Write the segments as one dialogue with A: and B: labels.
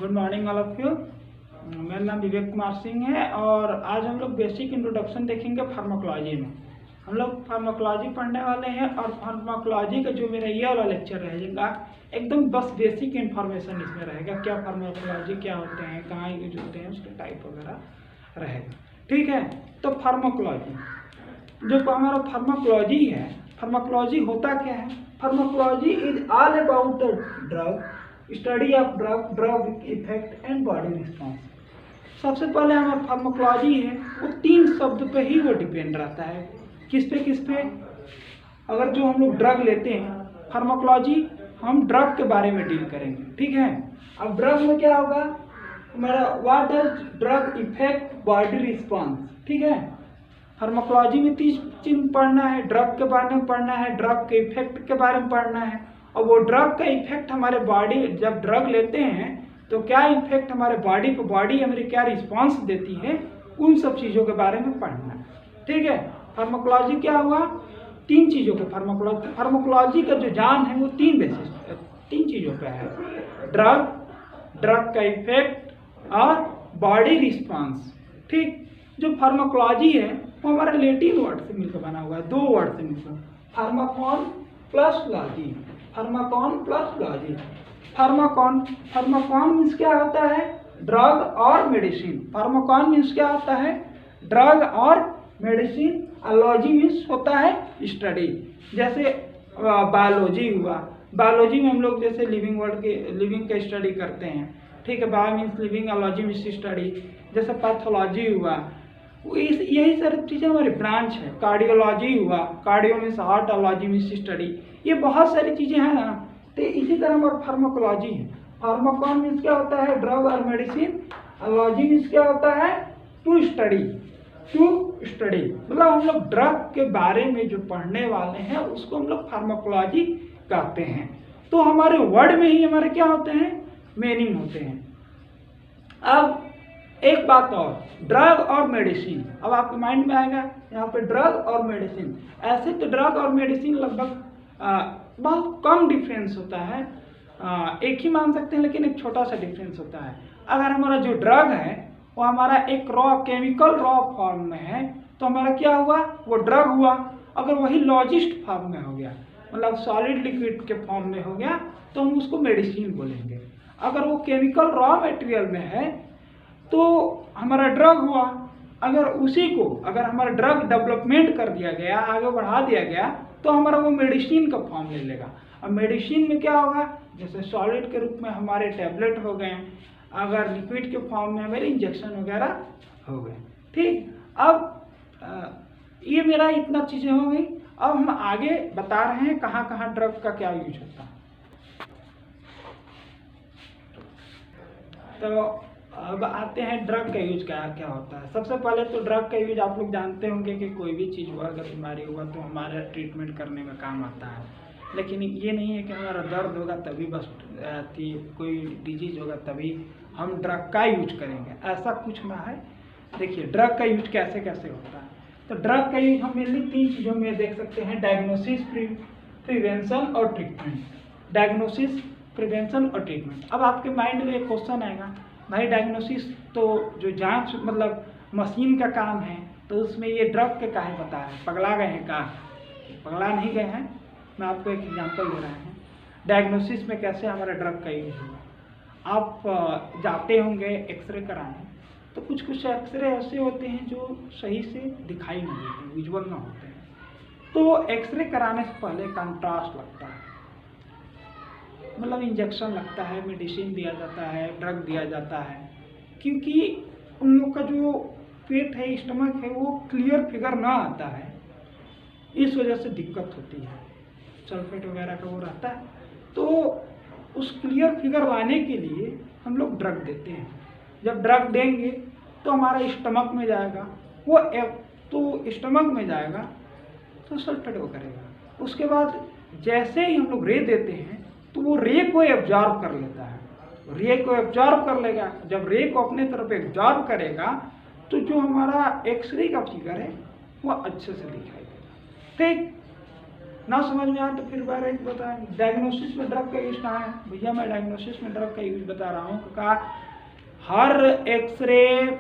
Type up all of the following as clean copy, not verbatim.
A: Good morning all of you. मेरा नाम विवेक कुमार सिंह है और आज हम लोग बेसिक इंट्रोडक्शन देखेंगे फार्माकोलॉजी में। हम लोग फार्माकोलॉजी पढ़ने वाले हैं और फार्माकोलॉजी का जो मेरा ये वाला लेक्चर रहेगा एकदम बस बेसिक इन्फॉर्मेशन इसमें रहेगा। क्या फार्माकोलॉजी क्या होते हैं, कहाँ यूज होते हैं, उसके टाइप वगैरह रहेगा। ठीक है, तो फार्माकोलॉजी जो हमारा फार्माकोलॉजी है, फार्माकोलॉजी होता क्या है? Pharmacology is all about the drug, study of drug, drug effect and body response. सबसे पहले हमारा फार्माकोलॉजी है वो 3 शब्द पे ही वो डिपेंड रहता है। किस पे? अगर जो हम लोग ड्रग लेते हैं, फार्माकोलॉजी हम ड्रग के बारे में डील करेंगे। ठीक है, अब ड्रग में क्या होगा हमारा, what does drug effect body response. ठीक है, फार्माकोलॉजी में 3 चीज पढ़ना है, ड्रग के बारे में पढ़ना है, ड्रग के इफेक्ट के बारे में पढ़ना है, और वो ड्रग का इफेक्ट हमारे बॉडी, जब ड्रग लेते हैं तो क्या इफेक्ट हमारे बॉडी पे, बॉडी हमारी क्या रिस्पांस देती है, उन सब चीज़ों के बारे में पढ़ना है। ठीक है, फार्माकोलॉजी क्या हुआ, 3 चीज़ों के फार्माकोलॉजी का जो जान है वो 3 बेसिस 3 चीज़ों पे है, ड्रग, ड्रग का इफेक्ट और बॉडी रिस्पांस। ठीक, जो फार्माकोलॉजी है वो हमारा लैटिन वर्ड से मिलकर बना हुआ है, 2 वर्ड से मिलकर, Pharmacon plus logy. Pharmacon plus logy. Pharmacon means क्या होता है, ड्रग और मेडिसिन। फार्माकॉन मीन्स क्या होता है, ड्रग और मेडिसिन। लॉजी मीन्स होता है स्टडी, जैसे बायोलॉजी हुआ, बायोलॉजी में हम लोग जैसे लिविंग वर्ल्ड के, लिविंग का स्टडी करते हैं। ठीक है, bio means living, logy means study. जैसे पैथोलॉजी हुआ, यही सारी चीज़ें हमारी ब्रांच है। कार्डियोलॉजी हुआ, cardio means heart, logy means study. ये बहुत सारी चीज़ें हैं ना, तो इसी तरह हमारा फार्माकोलॉजी है। फार्माकॉन मीन्स क्या होता है, ड्रग और मेडिसिन। लॉजी मीन्स क्या होता है, टू स्टडी। मतलब हम लोग ड्रग के बारे में जो पढ़ने वाले हैं उसको हम लोग फार्माकोलॉजी कहते हैं। तो हमारे वर्ड में ही हमारे क्या होते हैं, मीनिंग होते हैं। अब एक बात और, ड्रग और मेडिसिन, अब आपके माइंड में आएगा यहाँ पे ड्रग और मेडिसिन। ऐसे तो ड्रग और मेडिसिन लगभग बहुत कम डिफरेंस होता है, एक ही मान सकते हैं, लेकिन एक छोटा सा डिफरेंस होता है। अगर हमारा जो ड्रग है वो हमारा एक रॉ केमिकल रॉ फॉर्म में है तो हमारा क्या हुआ, वो ड्रग हुआ। अगर वही लॉजिस्ट फॉर्म में हो गया, मतलब सॉलिड लिक्विड के फॉर्म में हो गया, तो हम उसको मेडिसिन बोलेंगे। अगर वो केमिकल रॉ मटेरियल में है तो हमारा ड्रग हुआ। अगर उसी को, अगर हमारा ड्रग डेवलपमेंट कर दिया गया, आगे बढ़ा दिया गया, तो हमारा वो मेडिसिन का फॉर्म ले लेगा। अब मेडिसिन में क्या होगा, जैसे सॉलिड के रूप में हमारे टैबलेट हो गए, अगर लिक्विड के फॉर्म में हमारे इंजेक्शन वगैरह हो गए। ठीक, अब ये मेरा इतना चीज़ें हो गई। अब हम आगे बता रहे हैं कहाँ कहाँ ड्रग का क्या यूज होता है। तो अब आते हैं ड्रग का यूज क्या क्या होता है। सबसे पहले तो ड्रग का यूज आप लोग जानते होंगे कि कोई भी चीज़ हुआ, अगर बीमारी हुआ तो हमारा ट्रीटमेंट करने में काम आता है। लेकिन ये नहीं है कि हमारा दर्द होगा तभी बस कोई डिजीज होगा तभी हम ड्रग का यूज करेंगे, ऐसा कुछ ना है। देखिए ड्रग का यूज कैसे कैसे होता है। तो ड्रग का यूज हम मेनली 3 चीज़ों में देख सकते हैं, डायग्नोसिस, प्रिवेंशन और ट्रीटमेंट। डायग्नोसिस, प्रिवेंशन और ट्रीटमेंट। अब आपके माइंड में एक क्वेश्चन आएगा, भाई डायग्नोसिस तो जो जांच मतलब मशीन का काम है, तो उसमें ये ड्रग के काहे पता है, पगला गए हैं का? पगला नहीं गए हैं, मैं आपको एक एग्जांपल दे रहा हूँ। डायग्नोसिस में कैसे हमारा ड्रग का यूज होगा। आप जाते होंगे एक्सरे कराने, तो कुछ एक्सरे ऐसे होते हैं जो सही से दिखाई नहीं देते, विजुअल ना होते हैं। तो एक्सरे कराने से पहले कंट्रास्ट लगता है, मतलब इंजेक्शन लगता है, मेडिसिन दिया जाता है, ड्रग दिया जाता है, क्योंकि उन लोग का जो पेट है, स्टमक है, वो क्लियर फिगर ना आता है, इस वजह से दिक्कत होती है। सल्फेट वगैरह का वो रहता है, तो उस क्लियर फिगर लाने के लिए हम लोग ड्रग देते हैं। जब ड्रग देंगे तो हमारा स्टमक में जाएगा, वो तो स्टमक में जाएगा तो सल्फेट वो करेगा। उसके बाद जैसे ही हम लोग रे देते हैं तो वो रे को एब्जॉर्ब कर लेता है, रे को एब्जॉर्ब कर लेगा। जब रे को अपने तरफ एब्जॉर्ब करेगा तो जो हमारा एक्सरे का फिगर है वो अच्छे से दिखाई देगा। ठीक, ना समझ में आए तो फिर बार एक बताएं। डायग्नोसिस में ड्रग का यूज कहाँ है भैया? मैं डायग्नोसिस में ड्रग का यूज बता रहा हूँ। कहा हर एक्सरे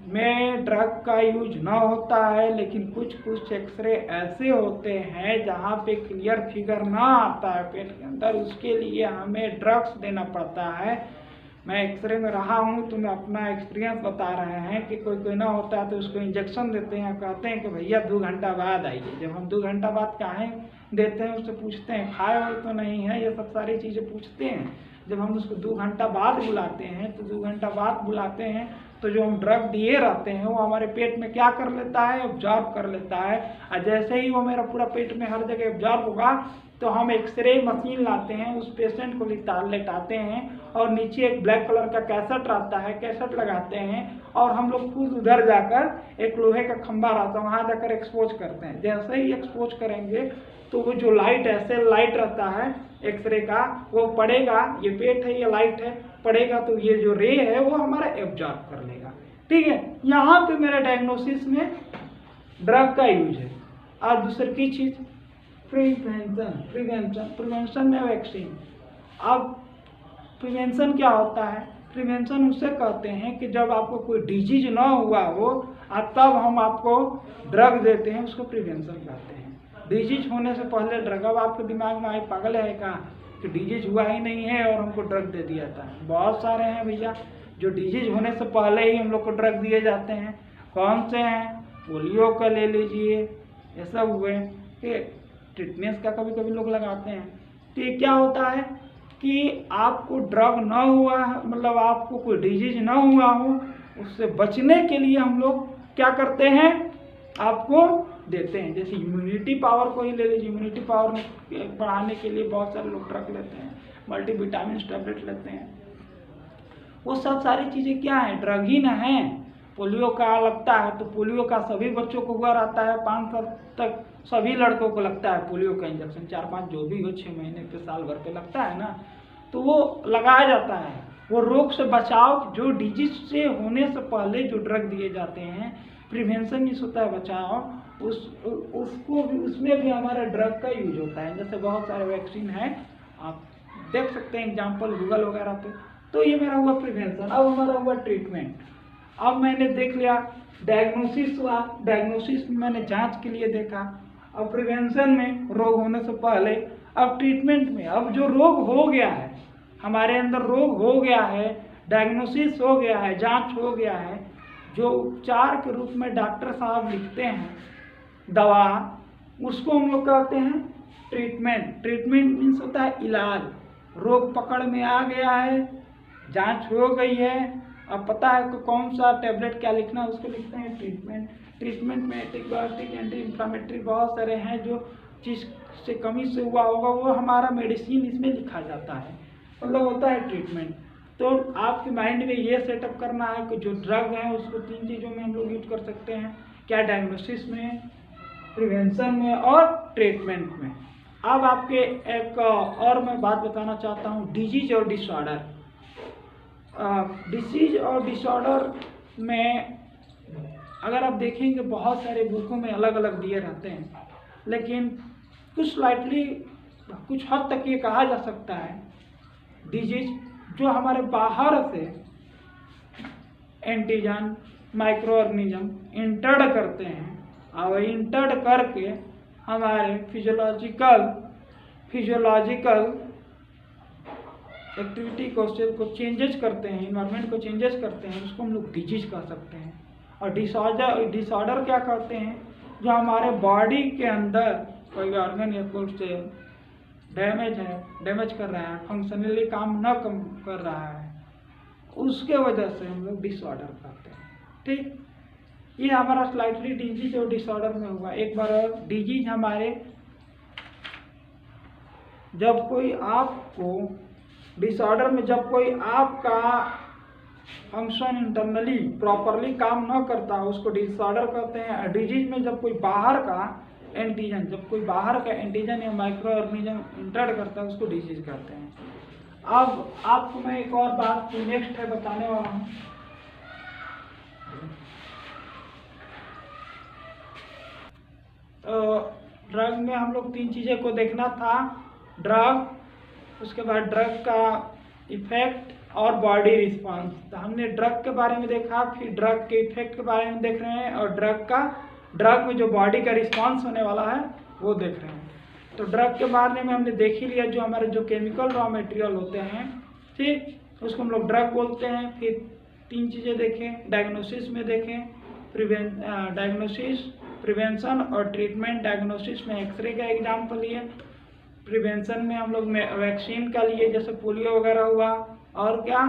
A: में ड्रग का यूज ना होता है, लेकिन कुछ कुछ एक्सरे ऐसे होते हैं जहाँ पे क्लियर फिगर ना आता है पेट के अंदर, उसके लिए हमें ड्रग्स देना पड़ता है। मैं एक्सरे में रहा हूँ तो मैं अपना एक्सपीरियंस बता रहे हैं कि कोई कोई ना होता है तो उसको इंजेक्शन देते हैं, कहते हैं कि भैया 2 घंटा बाद आइए। जब हम 2 घंटा बाद काहे देते हैं उससे पूछते हैं खाए और तो नहीं है, ये सब सारी चीज़ें पूछते हैं। जब हम उसको 2 घंटा बाद बुलाते हैं तो 2 घंटा बाद बुलाते हैं तो जो हम ड्रग दिए रहते हैं वो हमारे पेट में क्या कर लेता है? ऑब्जॉर्व कर लेता है। और जैसे ही वो मेरा पूरा पेट में हर जगह ऑब्जॉर्व होगा तो हम एक्सरे मशीन लाते हैं, उस पेशेंट को लेटाते हैं और नीचे एक ब्लैक कलर का कैसेट रहता है, कैसेट लगाते हैं और हम लोग खुद उधर जाकर एक लोहे का खंभा रहता है वहाँ जाकर एक्सपोज करते हैं। जैसे ही एक्सपोज करेंगे तो वो जो लाइट ऐसे लाइट रहता है एक्सरे का वो पड़ेगा, ये पेट है ये लाइट है, पड़ेगा तो ये जो रे है वो हमारा एब्जॉर्ब कर लेगा। ठीक है, यहाँ पे मेरा डायग्नोसिस में ड्रग का यूज है। और दूसरी की चीज प्रिवेंशन में वैक्सीन। अब प्रिवेंशन क्या होता है? प्रिवेंशन उसे कहते हैं कि जब आपको कोई डिजीज ना हुआ हो और तब हम आपको ड्रग देते हैं, उसको प्रिवेंशन कहते हैं। डिजीज होने से पहले ड्रग, अब आपके दिमाग में आई पागल है क्या कि डिजीज हुआ ही नहीं है और हमको ड्रग दे दिया था? बहुत सारे हैं भैया जो डिजीज होने से पहले ही हम लोग को ड्रग दिए जाते हैं। कौन से हैं? पोलियो का ले लीजिए, ये सब हुए कि टिटनेस का कभी कभी लोग लगाते हैं। तो ये क्या होता है कि आपको ड्रग ना हुआ, मतलब आपको कोई डिजीज ना हुआ हो, उससे बचने के लिए हम लोग क्या करते हैं? आपको देते हैं। जैसे इम्यूनिटी पावर को ही ले लीजिए, इम्यूनिटी पावर बढ़ाने के लिए बहुत सारे लोग ड्रग लेते हैं, मल्टीविटामिन टैबलेट लेते हैं। वो सब सारी चीज़ें क्या है? ड्रग ही ना है। पोलियो का लगता है तो पोलियो का सभी बच्चों को हुआ रहता है, 5 साल तक सभी लड़कों को लगता है पोलियो का इंजेक्शन, 4-5 जो भी हो, 6 महीने पे साल भर पे लगता है ना, तो वो लगाया जाता है। वो रोग से बचाव, जो डिजीज से होने से पहले जो ड्रग दिए जाते हैं, प्रिवेंशन मीन्स होता है बचाव, उसको भी, उसमें भी हमारा ड्रग का यूज होता है। जैसे बहुत सारे वैक्सीन है, आप देख सकते हैं एग्जाम्पल गूगल वगैरह पे। तो ये मेरा हुआ प्रिवेंशन। अब हमारा हुआ ट्रीटमेंट। अब मैंने देख लिया डायग्नोसिस हुआ, डायग्नोसिस में मैंने जांच के लिए देखा। अब प्रिवेंशन में रोग होने से पहले, अब ट्रीटमेंट में, अब जो रोग हो गया है हमारे अंदर, रोग हो गया है, डायग्नोसिस हो गया है, जांच हो गया है, जो उपचार के रूप में डॉक्टर साहब लिखते हैं दवा, उसको हम लोग कहते हैं ट्रीटमेंट। ट्रीटमेंट मीन्स होता है इलाज। रोग पकड़ में आ गया है, जांच हो गई है, अब पता है कि कौन सा टैबलेट क्या लिखना है, उसको लिखते हैं ट्रीटमेंट। ट्रीटमेंट में एंटीबायोटिक, एंटी इंफ्लामेटरी बहुत सारे हैं। जो चीज़ से कमी से हुआ होगा वो हमारा मेडिसिन इसमें लिखा जाता है, मतलब होता है ट्रीटमेंट। तो आपके माइंड में ये सेटअप करना है कि जो ड्रग है उसको 3 चीज़ों में हम लोग यूज कर सकते हैं, क्या? डायग्नोसिस में, प्रिवेंशन में और ट्रीटमेंट में। अब आपके एक और मैं बात बताना चाहता हूँ, डिजीज और डिसऑर्डर। डिसीज और डिसऑर्डर में अगर आप देखेंगे बहुत सारे बुकों में अलग अलग दिए रहते हैं, लेकिन कुछ स्लाइटली, कुछ हद तक ये कहा जा सकता है डिजीज जो हमारे बाहर से एंटीजन, माइक्रो ऑर्गेनिज्म इंटर्ड करते हैं और इंटर्ड करके हमारे फिजियोलॉजिकल एक्टिविटी को चेंजेस करते हैं, इन्वायरमेंट को चेंजेस करते हैं, उसको हम लोग डिजीज कह सकते हैं। और डिसऑर्डर क्या कहते हैं? जो हमारे बॉडी के अंदर कोई ऑर्गन या कुछ से डैमेज कर रहा है, फंक्शनली काम न कर रहा है, उसके वजह से हम लोग डिसऑर्डर कहते हैं। ठीक, ये हमारा स्लाइटली डिजीज और डिसऑर्डर में हुआ। एक बार और, डिजीज हमारे, जब कोई आपको, डिसऑर्डर में जब कोई आपका फंक्शन इंटरनली प्रॉपरली काम न करता है उसको डिसऑर्डर कहते हैं। डिजीज में जब कोई बाहर का एंटीजन, जब कोई बाहर का एंटीजन या माइक्रो ऑर्गेनिज्म इंटर करता है उसको डिजीज कहते हैं। अब आपको मैं एक और बात नेक्स्ट है बताने वाला हूँ। ड्रग में हम लोग 3 चीज़ें को देखना था, ड्रग, उसके बाद ड्रग का इफेक्ट और बॉडी रिस्पांस। तो हमने ड्रग के बारे में देखा, फिर ड्रग के इफेक्ट के बारे में देख रहे हैं, और ड्रग में जो बॉडी का रिस्पांस होने वाला है वो देख रहे हैं। तो ड्रग के बारे में हमने देख ही लिया, जो हमारे जो केमिकल रॉ मटेरियल होते हैं, ठीक, उसको हम लोग ड्रग बोलते हैं। फिर 3 चीज़ें देखें, डायग्नोसिस में देखें, डायग्नोसिस, प्रिवेंशन और ट्रीटमेंट। डायग्नोसिस में एक्सरे का एग्जाम्पल लिए, प्रिवेंशन में हम लोग वैक्सीन का लिए, जैसे पोलियो वगैरह हुआ, और क्या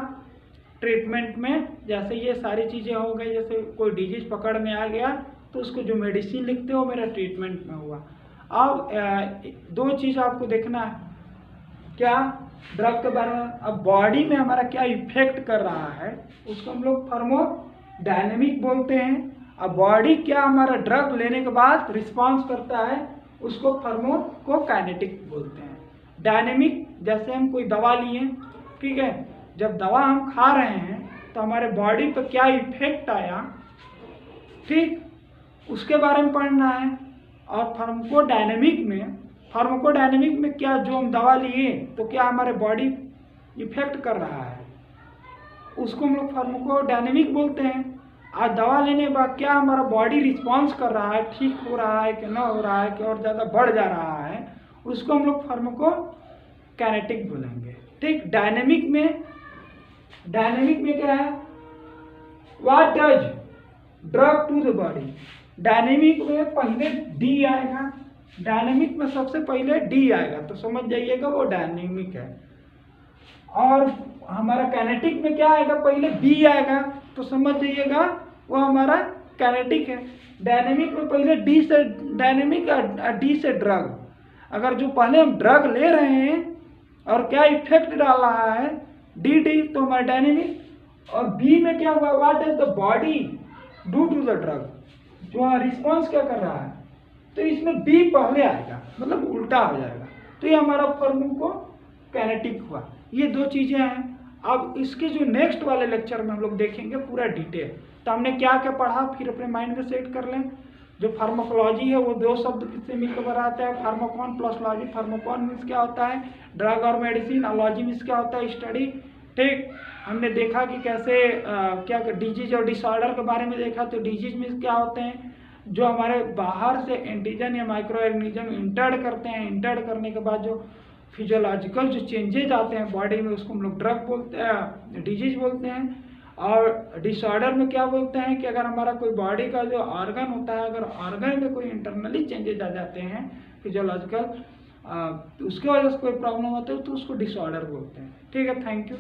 A: ट्रीटमेंट में जैसे ये सारी चीज़ें हो गई, जैसे कोई डिजीज पकड़ में आ गया तो उसको जो मेडिसिन लिखते हो मेरा ट्रीटमेंट में हुआ। अब 2 चीज़ आपको देखना है, क्या ड्रग के बारे में, अब बॉडी में हमारा क्या इफेक्ट कर रहा है उसको हम लोग थर्मोडायनेमिक बोलते हैं। अब बॉडी क्या हमारा ड्रग लेने के बाद रिस्पांस करता है उसको फार्माकोकाइनेटिक बोलते हैं। डायनेमिक, जैसे हम कोई दवा लिए, ठीक है, जब दवा हम खा रहे हैं तो हमारे बॉडी पर क्या इफेक्ट आया, ठीक, उसके बारे में पढ़ना है। और फार्माकोडायनेमिक में क्या, जो हम दवा लिए तो क्या हमारे बॉडी इफेक्ट कर रहा है, उसको हम लोग फार्माकोडायनेमिक बोलते हैं। आज दवा लेने के बाद क्या हमारा बॉडी रिस्पॉन्स कर रहा है, ठीक हो रहा है कि ना हो रहा है, कि और ज़्यादा बढ़ जा रहा है, उसको हम लोग फार्माकोकाइनेटिक बोलेंगे, ठीक। डायनेमिक में क्या है, what does drug to the body. Dynamic में पहले डी आएगा, डायनेमिक में सबसे पहले डी आएगा, तो समझ जाइएगा वो डायनेमिक है। और हमारा काइनेटिक में क्या आएगा, पहले बी आएगा, तो समझ जाइएगा वो हमारा काइनेटिक है। डायनेमिक में पहले डी से डायनेमिक और डी से ड्रग। अगर जो पहले हम ड्रग ले रहे हैं और क्या इफेक्ट डाल रहा है डी, तो हमारा डायनेमिक। और बी में क्या हुआ, what is the body do to the drug, जो रिस्पॉन्स क्या कर रहा है, तो इसमें बी पहले आएगा, मतलब उल्टा हो जाएगा, तो ये हमारा फार्माकोकाइनेटिक हुआ। ये 2 चीज़ें हैं। अब इसके जो नेक्स्ट वाले लेक्चर में हम लोग देखेंगे पूरा डिटेल। तो हमने क्या क्या पढ़ा, फिर अपने माइंड में सेट कर लें। जो फार्माकोलॉजी है वो 2 शब्द से मिलकर बनाता है, Pharmacon plus logy. Pharmacon means क्या होता है, ड्रग और मेडिसिन, और लॉजी मीन्स क्या होता है, स्टडी, ठीक। हमने देखा कि कैसे क्या डिजीज और डिसऑर्डर के बारे में देखा। तो डिजीज मीन्स क्या होते हैं, जो हमारे बाहर से एंटीजन या माइक्रो ऑर्गेनिज्म इंटर्ड करते हैं, इंटर्ड करने के बाद जो फिजियोलॉजिकल जो चेंजेज आते हैं बॉडी में, उसको हम लोग ड्रग बोलते हैं, डिजीज बोलते हैं। और डिसऑर्डर में क्या बोलते हैं कि अगर हमारा कोई बॉडी का जो ऑर्गन होता है, अगर ऑर्गन में कोई इंटरनली चेंजेज आ जाते हैं फिजियोलॉजिकल, उसके वजह से कोई प्रॉब्लम होता है तो उसको डिसऑर्डर बोलते हैं, ठीक है। Thank you.